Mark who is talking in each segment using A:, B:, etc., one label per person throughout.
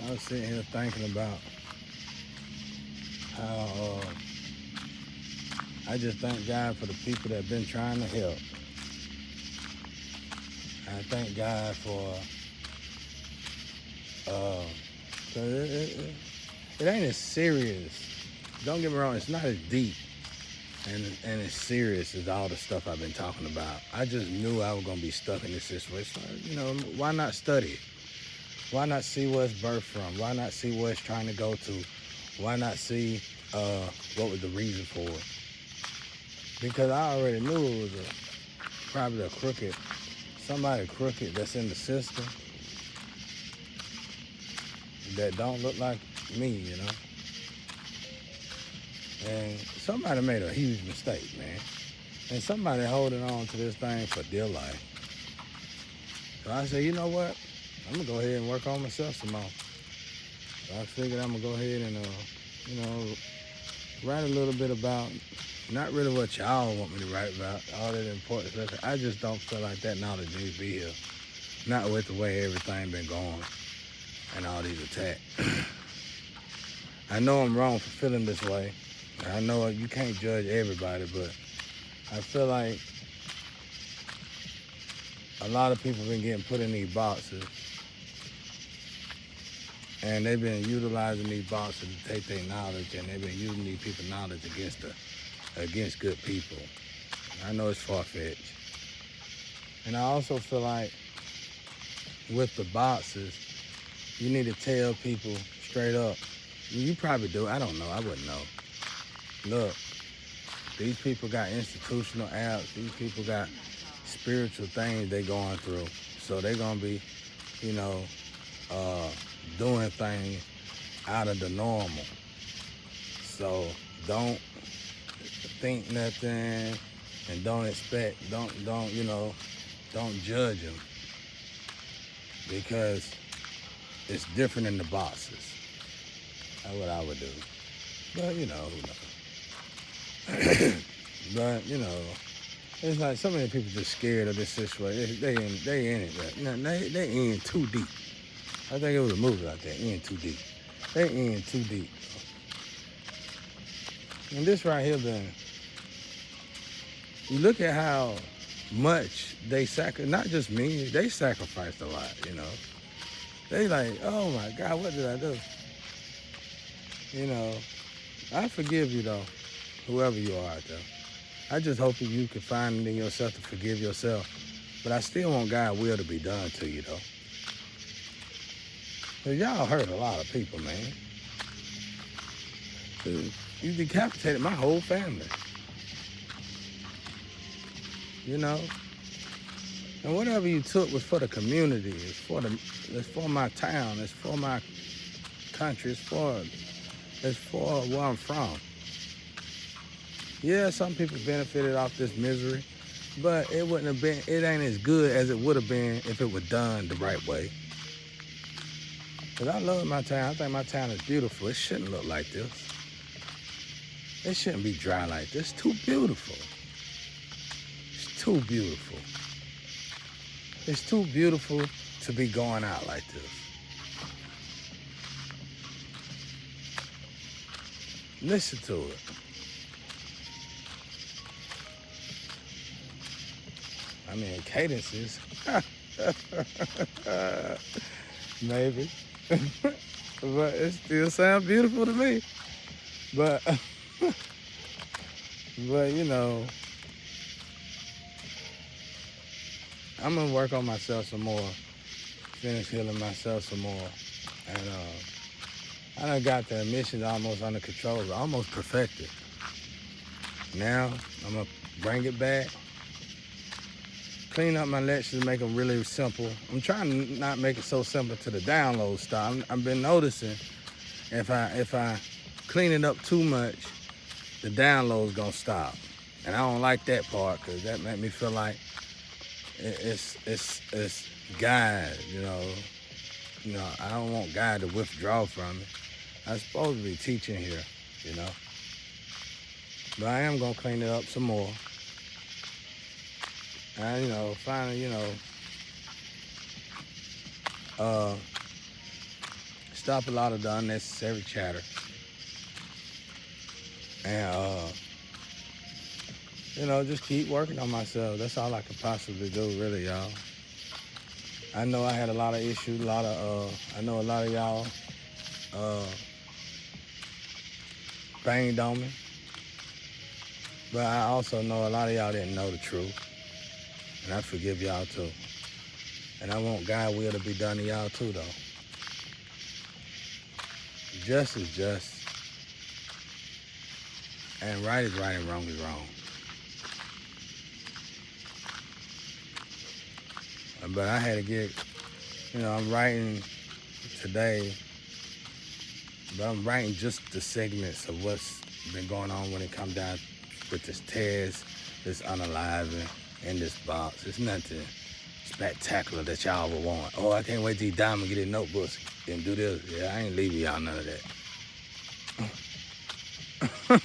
A: I was sitting here thinking about how I just thank God for the people that have been trying to help. I thank God for, uh, 'cause it ain't as serious. Don't get me wrong, it's not as deep and as serious as all the stuff I've been talking about. I just knew I was gonna be stuck in this situation. Why not study it? Why not see where it's birthed from? Why not see where it's trying to go to? Why not see what was the reason for it? Because I already knew it was probably a crooked, somebody crooked that's in the system that don't look like me. And somebody made a huge mistake, man. And somebody holding on to this thing for dear life. So I said, you know what? I'm gonna go ahead and work on myself some more. So I figured I'm gonna go ahead and you know, write a little bit about not really what y'all want me to write about, all that important stuff. I just don't feel like that knowledge needs to be here. Not with the way everything been going and all these attacks. I know I'm wrong for feeling this way. I know you can't judge everybody, but I feel like a lot of people been getting put in these boxes, and they've been utilizing these boxes to take their knowledge, and they've been using these people's knowledge against good people. I know it's far-fetched. And I also feel like with the boxes, you need to tell people straight up. You probably do. I don't know. I wouldn't know. Look, these people got institutional apps. These people got spiritual things they going through. So they're going to be, you know, uh, doing things out of the normal. So don't think nothing and don't expect, don't judge them because it's different in the boxes. That's what I would do. But, who knows? But, it's like so many people just scared of this situation. They in it. They in too deep. I think it was a movie like that, in too deep. They in too deep. And this right here, then, you look at how much they not just me, they sacrificed a lot. They like, oh my God, what did I do? I forgive you though, whoever you are out there. I just hope that you can find it in yourself to forgive yourself. But I still want God's will to be done to you though. Cause y'all hurt a lot of people, man. You decapitated my whole family. And whatever you took was for the community. It's for my town. It's for my country. It's for where I'm from. Yeah, some people benefited off this misery, but it wouldn't have been. It ain't as good as it would have been if it were done the right way. Cause I love my town. I think my town is beautiful. It shouldn't look like this. It shouldn't be dry like this. It's too beautiful. It's too beautiful. It's too beautiful to be going out like this. Listen to it. I mean, cadences. Maybe. But it still sounds beautiful to me. But, but I'm going to work on myself some more. Finish healing myself some more. And I done got the emissions almost under control, almost perfected. Now, I'm going to bring it back. Clean up my lectures, make them really simple. I'm trying to not make it so simple to the download style. I've been noticing if I clean it up too much, the download's gonna stop. And I don't like that part because that make me feel like it's God, I don't want God to withdraw from me. I'm supposed to be teaching here. But I am gonna clean it up some more. And finally, stop a lot of the unnecessary chatter. And, just keep working on myself. That's all I could possibly do, really, y'all. I know I had a lot of issues, I know a lot of y'all banged on me. But I also know a lot of y'all didn't know the truth. And I forgive y'all too. And I want God's will to be done to y'all too, though. Just is just. And right is right and wrong is wrong. But I had to get, I'm writing today, but I'm writing just the segments of what's been going on when it comes down with this test, this unaliving, and this box. It's nothing spectacular that y'all would want. Oh, I can't wait till Diamond get his notebooks and do this. Yeah, I ain't leaving y'all none of that.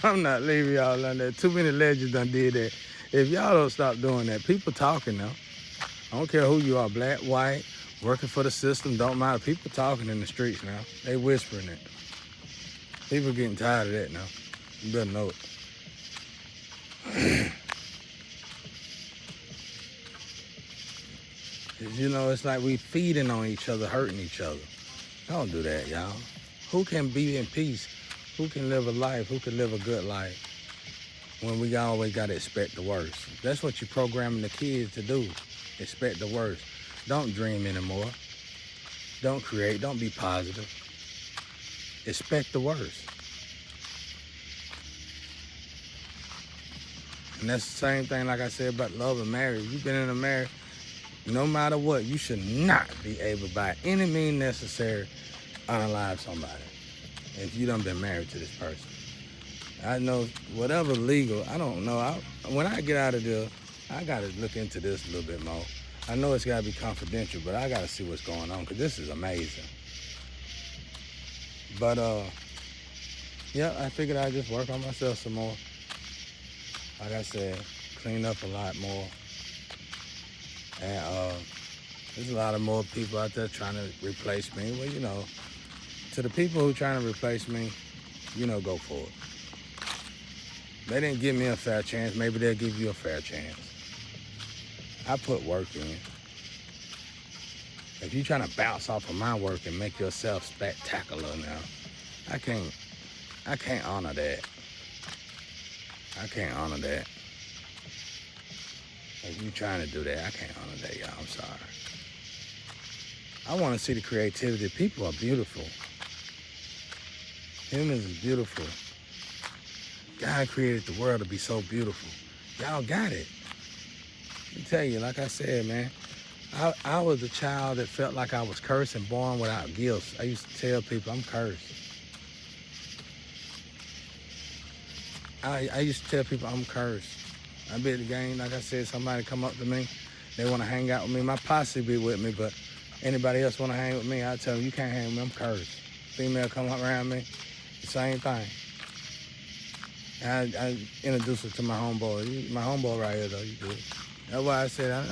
A: I'm not leaving y'all none of that. Too many legends done did that. If y'all don't stop doing that, people talking now. I don't care who you are, black, white, working for the system, don't matter. People talking in the streets now. They whispering it. People getting tired of that now. You better know it. It's like we feeding on each other, hurting each other. Don't do that, y'all. Who can be in peace? Who can live a life? Who can live a good life when we always got to expect the worst? That's what you're programming the kids to do. Expect the worst. Don't dream anymore. Don't create. Don't be positive. Expect the worst. And that's the same thing like I said about love and marriage. You've been in a marriage, no matter what, you should not be able by any means necessary unalive somebody if you done been married to this person. I know whatever legal, I don't know. When I get out of this, I got to look into this a little bit more. I know it's got to be confidential, but I got to see what's going on because this is amazing. But, yeah, I figured I'd just work on myself some more. Like I said, clean up a lot more. And there's a lot of more people out there trying to replace me. Well, to the people who trying to replace me, go for it. They didn't give me a fair chance. Maybe they'll give you a fair chance. I put work in. If you're trying to bounce off of my work and make yourself spectacular now, I can't honor that. I can't honor that. If you trying to do that, I can't honor that, y'all. I'm sorry. I want to see the creativity. People are beautiful. Humans is beautiful. God created the world to be so beautiful. Y'all got it. Let me tell you, like I said, man, I was a child that felt like I was cursed and born without gifts. I used to tell people I'm cursed. I used to tell people I'm cursed. I be at the game, like I said, somebody come up to me, they want to hang out with me. My posse be with me, but anybody else want to hang with me, I tell them, you can't hang with me, I'm cursed. Female come up around me, the same thing. I introduced her to my homeboy. My homeboy right here, though, you good. That's why I said,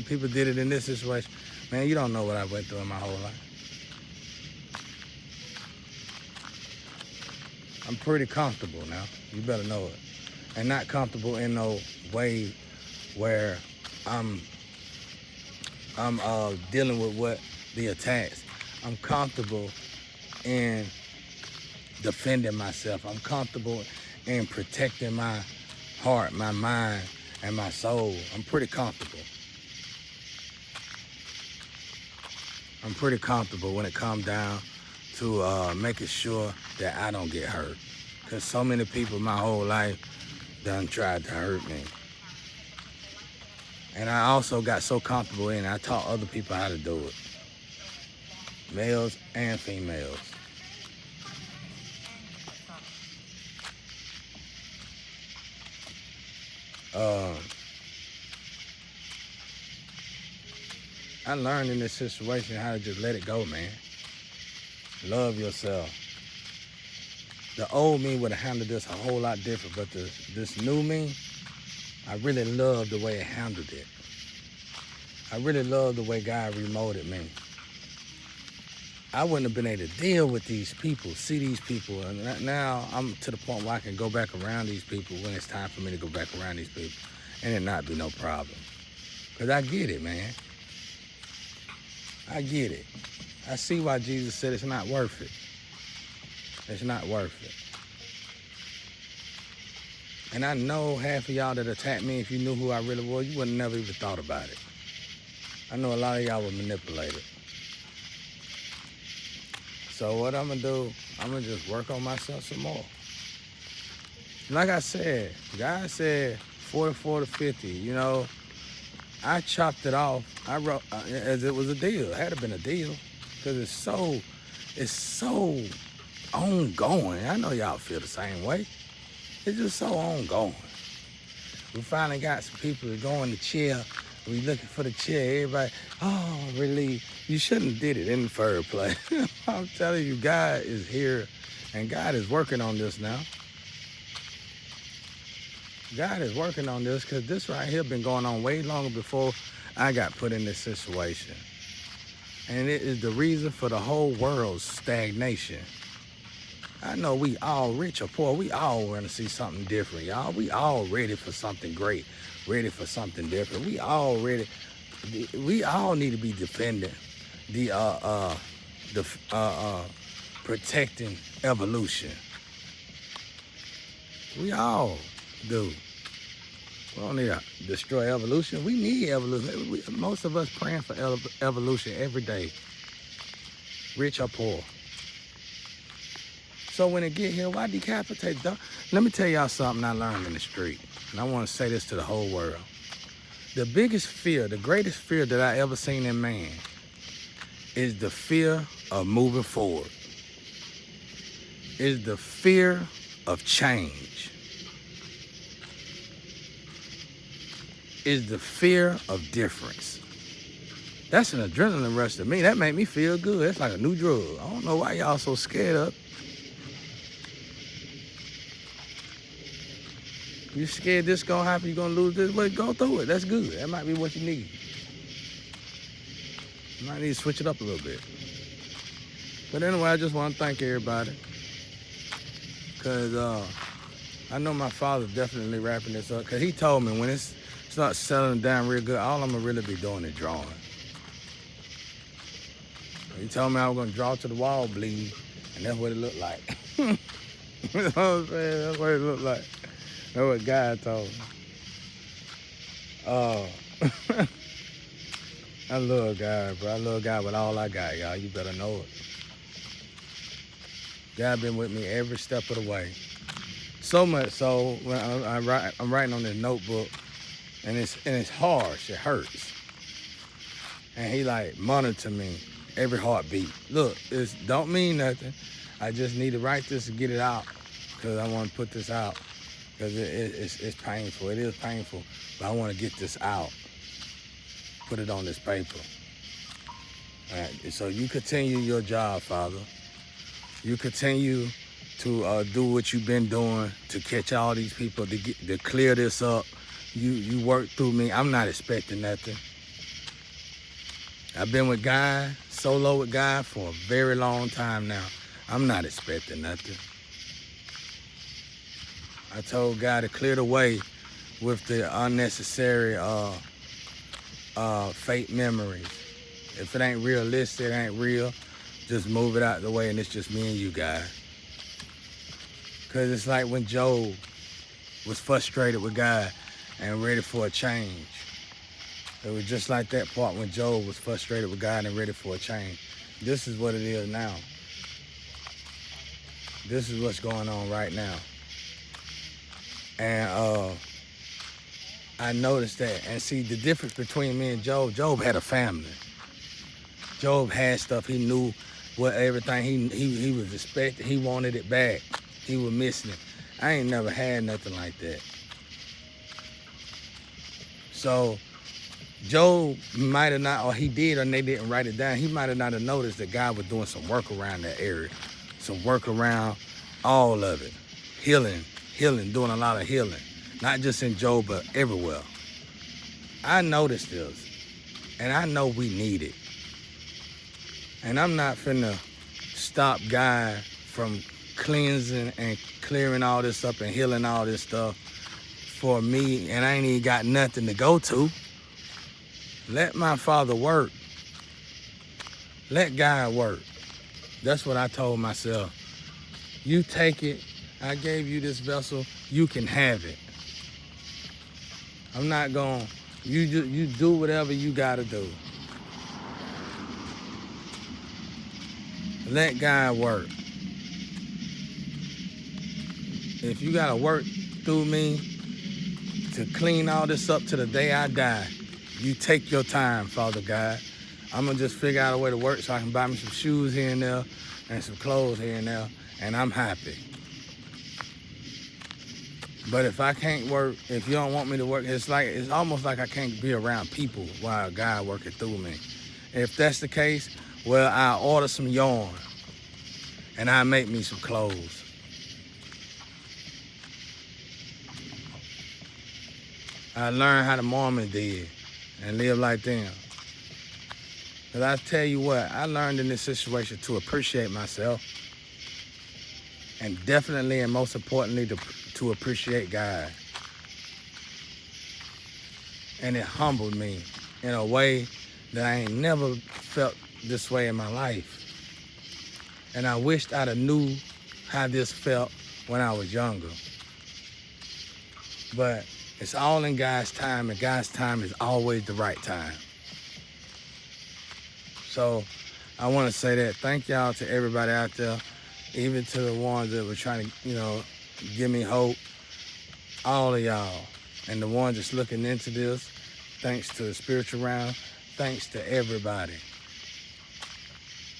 A: people did it in this situation. Man, you don't know what I went through in my whole life. I'm pretty comfortable now. You better know it. And not comfortable in no way where I'm dealing with what the attacks. I'm comfortable in defending myself. I'm comfortable in protecting my heart, my mind, and my soul. I'm pretty comfortable. I'm pretty comfortable when it comes down to making sure that I don't get hurt. Because so many people my whole life done tried to hurt me. And I also got so comfortable in it, I taught other people how to do it. Males and females. I learned in this situation how to just let it go, man. Love yourself. The old me would have handled this a whole lot different, but this new me, I really love the way it handled it. I really love the way God remolded me. I wouldn't have been able to deal with these people, see these people. And now I'm to the point where I can go back around these people when it's time for me to go back around these people and it not be no problem. Because I get it, man. I get it. I see why Jesus said it's not worth it. It's not worth it. And I know half of y'all that attacked me, if you knew who I really was, you would have never even thought about it. I know a lot of y'all were manipulated. So what I'm gonna do, I'm gonna just work on myself some more. Like I said, God said 44 to 50, you know, I chopped it off. I wrote as it was a deal. It had to been a deal because it's so ongoing. I know y'all feel the same way. It's just so ongoing. We finally got some people that go in the chair. We looking for the chair. Everybody, oh, relief. You shouldn't have did it in the first place. I'm telling you, God is here, and God is working on this now. God is working on this because this right here been going on way longer before I got put in this situation. And it is the reason for the whole world's stagnation. I know we all, rich or poor, we all want to see something different, y'all. We all ready for something great, ready for something different. We all need to be defending the protecting evolution. We all do. We don't need to destroy evolution. We need evolution. Most of us praying for evolution every day, rich or poor. So when it get here, why decapitate? Let me tell y'all something I learned in the street, and I want to say this to the whole world. The biggest fear, the greatest fear that I ever seen in man is the fear of moving forward. Is the fear of change. Is the fear of difference. That's an adrenaline rush to me. That made me feel good. It's like a new drug. I don't know why y'all so scared of. You scared this gonna happen, you're gonna lose this, but go through it. That's good. That might be what you need. You might need to switch it up a little bit. But anyway, I just want to thank everybody. Because I know my father's definitely wrapping this up. Because he told me when it starts settling down real good, all I'm going to really be doing is drawing. He told me I was going to draw to the wall, bleed. And that's what it looked like. You know what I'm saying? That's what it looked like. That's what God told me. I love God, bro. I love God with all I got, y'all. You better know it. God been with me every step of the way. So much so when I'm writing on this notebook, and it's harsh. It hurts. And he like monitor me every heartbeat. Look, it don't mean nothing. I just need to write this and get it out because I want to put this out because it's painful. It is painful, but I want to get this out. Put it on this paper. All right, so you continue your job, Father. You continue to do what you've been doing to catch all these people, to clear this up. You work through me. I'm not expecting nothing. I've been with God, solo with God for a very long time now. I'm not expecting nothing. I told God to clear the way with the unnecessary fake memories. If it ain't realistic, it ain't real, just move it out of the way and it's just me and you guys. Because it's like when Job was frustrated with God and ready for a change. It was just like that part when Job was frustrated with God and ready for a change. This is what it is now. This is what's going on right now. And I noticed that. And see, the difference between me and Job had a family. Job had stuff. He knew what everything he was expecting. He wanted it back. He was missing it. I ain't never had nothing like that. So Job might have not, or he did, or they didn't write it down. He might have not have noticed that God was doing some work around that area. Some work around all of it. Healing, doing a lot of healing. Not just in Job, but everywhere. I noticed this, and I know we need it. And I'm not finna stop God from cleansing and clearing all this up and healing all this stuff for me, and I ain't even got nothing to go to. Let my Father work. Let God work. That's what I told myself. You take it. I gave you this vessel. You can have it. I'm not going, you do whatever you got to do. Let God work. If you got to work through me to clean all this up to the day I die, you take your time, Father God. I'm going to just figure out a way to work so I can buy me some shoes here and there and some clothes here and there, and I'm happy. But if I can't work, if you don't want me to work, it's almost like I can't be around people while God working through me. If that's the case, well, I'll order some yarn and I'll make me some clothes. I learned how the Mormons did and live like them. Because I tell you what, I learned in this situation to appreciate myself, and definitely and most importantly to appreciate God. And it humbled me in a way that I ain't never felt this way in my life. And I wished I'd have knew how this felt when I was younger. But it's all in God's time, and God's time is always the right time. So I want to say that. Thank y'all to everybody out there, even to the ones that were trying to, give me hope. All of y'all. And the ones that's looking into this, thanks to the spiritual realm, thanks to everybody.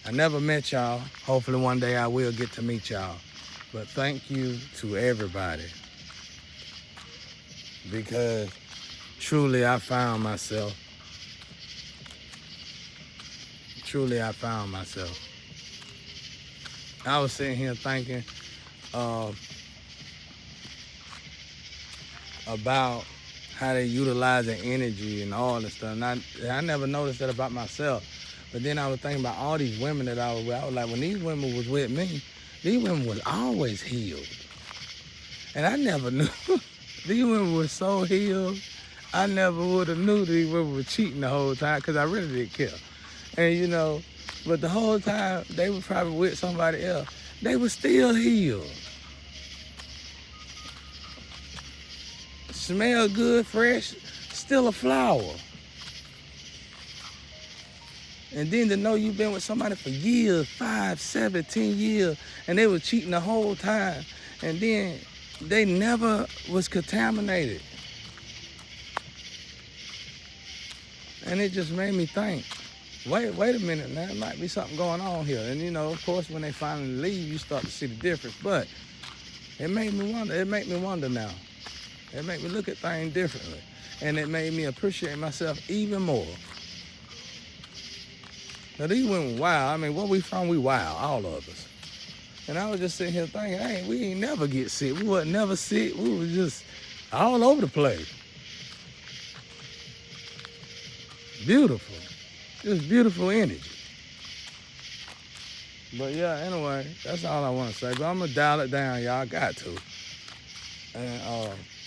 A: I never met y'all. Hopefully one day I will get to meet y'all. But thank you to everybody. Because truly I found myself. Truly I found myself. I was sitting here thinking about how they utilize their energy and all this stuff. And I never noticed that about myself. But then I was thinking about all these women that I was with. I was like, when these women was with me, these women was always healed. And I never knew. These women were so healed. I never would have knew these women were cheating the whole time, because I really didn't care. And but the whole time they were probably with somebody else. They were still healed. Smell good, fresh, still a flower. And then to know you've been with somebody for years, 5, 7, 10 years, and they were cheating the whole time. And then they never was contaminated. And it just made me think, wait a minute now, there might be something going on here. And of course, when they finally leave, you start to see the difference. But it made me wonder. It made me wonder now. It made me look at things differently. And it made me appreciate myself even more. Now, these women wild. I mean, where we from, we wild, all of us. And I was just sitting here thinking, hey, we ain't never get sick. We wasn't never sick. We was just all over the place. Beautiful. Just beautiful energy. But yeah, anyway, that's all I want to say. But I'm going to dial it down, y'all. I got to. And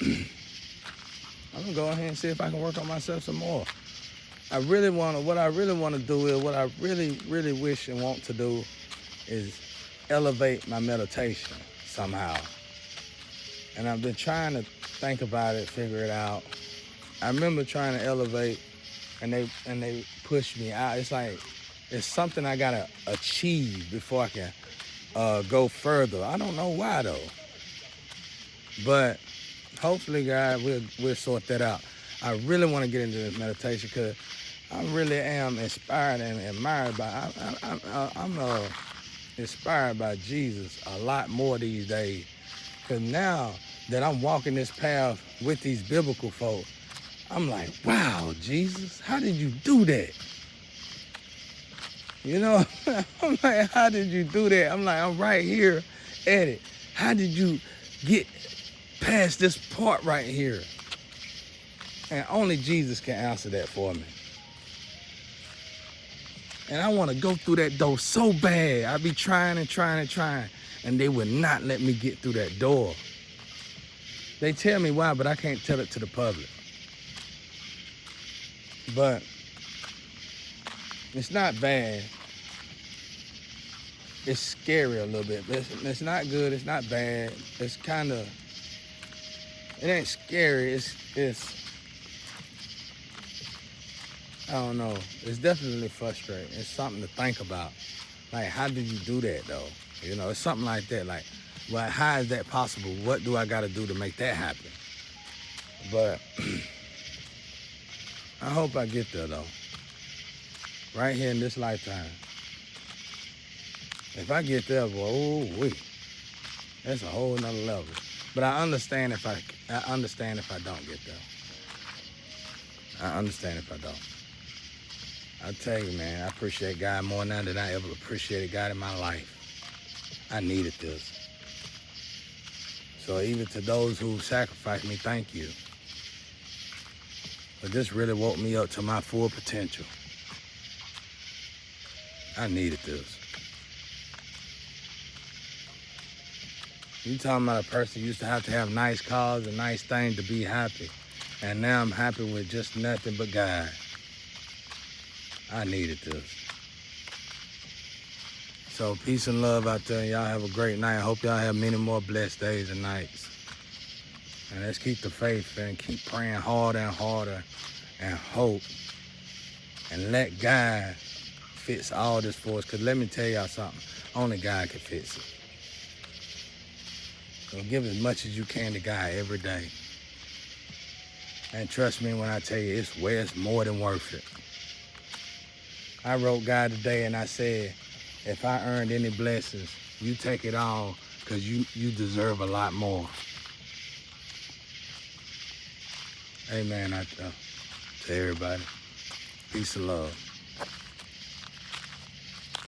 A: I'm going to go ahead and see if I can work on myself some more. What I really want to do is, what I really, really wish and want to do is elevate my meditation somehow. And I've been trying to think about it, figure it out. I remember trying to elevate, and they pushed me out. It's like, it's something I gotta achieve before I can go further. I don't know why though. But hopefully, God, we'll sort that out. I really want to get into this meditation because I really am inspired and admired by. I'm inspired by Jesus a lot more these days. Because now that I'm walking this path with these biblical folk, I'm like, wow, Jesus, how did you do that? I'm like, how did you do that? I'm like, I'm right here at it. How did you get past this part right here? And only Jesus can answer that for me. And I want to go through that door so bad. I be trying and trying and trying, and they would not let me get through that door. They tell me why, but I can't tell it to the public. But it's not bad. It's scary a little bit. But it's not good. It's not bad. It's kind of, it ain't scary. It's I don't know. It's definitely frustrating. It's something to think about. Like, how do you do that, though? You know, it's something like that. Like, well, how is that possible? What do I got to do to make that happen? But I hope I get there, though. Right here in this lifetime. If I get there, boy, ooh-wee, that's a whole nother level. But I understand if I don't get there. I understand if I don't. I tell you, man, I appreciate God more now than I ever appreciated God in my life. I needed this. So even to those who sacrificed me, thank you. But this really woke me up to my full potential. I needed this. You talking about a person who used to have nice cars and nice things to be happy. And now I'm happy with just nothing but God. I needed this. So peace and love out there. Y'all have a great night. I hope y'all have many more blessed days and nights. And let's keep the faith and keep praying harder and harder and hope. And let God fix all this for us. Because let me tell y'all something. Only God can fix it. So give as much as you can to God every day. And trust me when I tell you, it's more than worth it. I wrote God today and I said, if I earned any blessings, you take it all because you deserve a lot more. Amen to everybody. Peace and love.